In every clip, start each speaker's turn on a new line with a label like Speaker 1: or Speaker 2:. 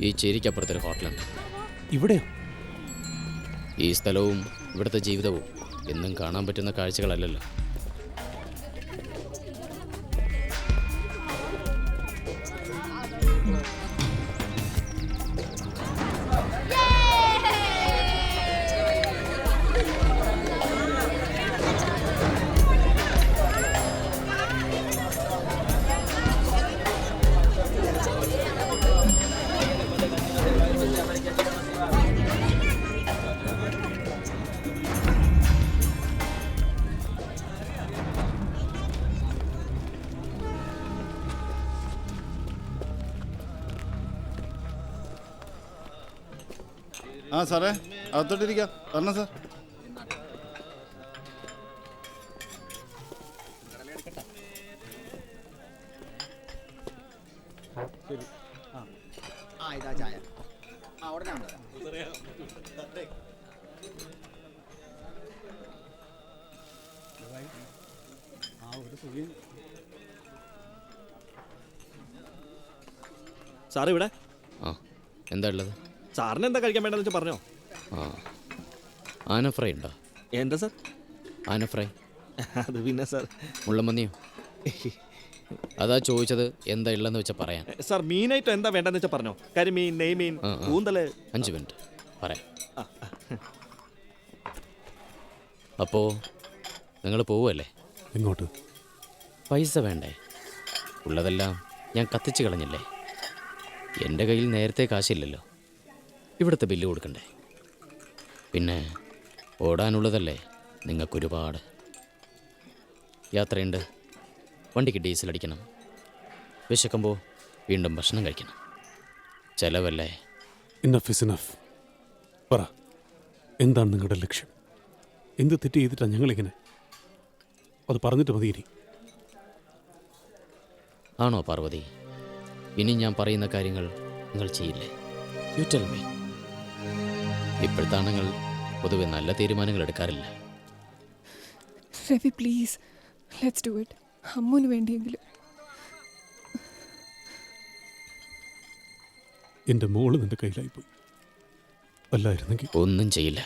Speaker 1: ഈ ചേരിക്കപ്പുറത്തൊരു ഹോട്ടലുണ്ട്.
Speaker 2: ഇവിടെയോ?
Speaker 1: ഈ സ്ഥലവും ഇവിടുത്തെ ജീവിതവും എന്നും കാണാൻ പറ്റുന്ന കാഴ്ചകളല്ലല്ലോ.
Speaker 3: ആ സാറേ, അകത്തോട്ടിരിക്കാം. പറഞ്ഞ സാർ.
Speaker 4: ഇതാ ചായ. ഉടനെ ഉണ്ട്.
Speaker 2: സാർ ഇവിടെ?
Speaker 1: ആ, എന്താ ഉള്ളത്?
Speaker 2: സാറിന് എന്താ കഴിക്കാൻ വേണ്ടെന്ന് വെച്ചാൽ പറഞ്ഞോ.
Speaker 1: ആ, ആന ഫ്രൈ ഉണ്ടോ?
Speaker 2: എന്താ സാർ?
Speaker 1: ആന ഫ്രൈ.
Speaker 2: അത് പിന്നെ സാർ
Speaker 1: മുള്ളമന്നിയോ? അതാ ചോദിച്ചത്, എന്താ ഉള്ളതെന്ന് വെച്ചാൽ പറയാൻ.
Speaker 2: സാർ മീനായിട്ട് എന്താ വേണ്ടെന്ന് വെച്ചാൽ പറഞ്ഞോ. കരിമീൻ, നെയ്മീൻ, കൂന്തല്.
Speaker 1: 5 മിനിറ്റ് പറയാം. അപ്പോൾ നിങ്ങൾ പോവുമല്ലേ?
Speaker 2: എങ്ങോട്ട്?
Speaker 1: പൈസ വേണ്ടേ? ഉള്ളതെല്ലാം ഞാൻ കത്തിച്ച് കളഞ്ഞില്ലേ. എൻ്റെ കയ്യിൽ നേരത്തെ കാശില്ലല്ലോ. ഇവിടുത്തെ ബില്ല് കൊടുക്കണ്ടേ? പിന്നെ ഓടാനുള്ളതല്ലേ നിങ്ങൾക്കൊരുപാട്. യാത്രയുണ്ട്, വണ്ടിക്ക് ഡീസൽ അടിക്കണം, വിശക്കുമ്പോൾ വീണ്ടും ഭക്ഷണം കഴിക്കണം. ചെലവല്ലേ?
Speaker 5: Enough is enough. പറ, എന്താണ് നിങ്ങളുടെ ലക്ഷ്യം? എന്ത് തെറ്റ് ചെയ്തിട്ടാണ് ഞങ്ങളിങ്ങനെ? അത് പറഞ്ഞിട്ട് മതി. ഇനി
Speaker 1: ആണോ പാർവതി? ഇനി ഞാൻ പറയുന്ന കാര്യങ്ങൾ നിങ്ങൾ ചെയ്യില്ലേ? You tell me. ഇപ്പോഴത്തെ ആണുങ്ങൾ പൊതുവെ നല്ല തീരുമാനങ്ങൾ എടുക്കാറില്ല.
Speaker 6: Ravi please, let's do it. അമ്മുവിന് വേണ്ടിയെങ്കിലും.
Speaker 5: എൻ്റെ മോള് നിന്റെ കയ്യിലായിപ്പോയി. അല്ലായിരുന്നെങ്കിൽ
Speaker 1: ഒന്നും ചെയ്യില്ല.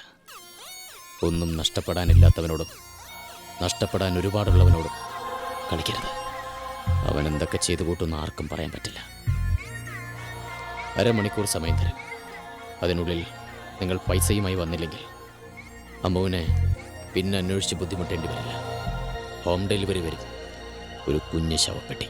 Speaker 1: ഒന്നും നഷ്ടപ്പെടാനില്ലാത്തവനോടും നഷ്ടപ്പെടാൻ ഒരുപാടുള്ളവനോടും കളിക്കരുത്. അവൻ എന്തൊക്കെ ചെയ്തു കൂട്ടുന്ന ആർക്കും പറയാൻ പറ്റില്ല. 1/2 മണിക്കൂർ സമയം തരും. അതിനുള്ളിൽ നിങ്ങൾ പൈസയുമായി വന്നില്ലെങ്കിൽ അമ്മുവിനെ പിന്നെ അന്വേഷിച്ച് ബുദ്ധിമുട്ടേണ്ടി വരില്ല. ഹോം ഡെലിവറി വരും, ഒരു കുഞ്ഞ് ശവപ്പെട്ടി.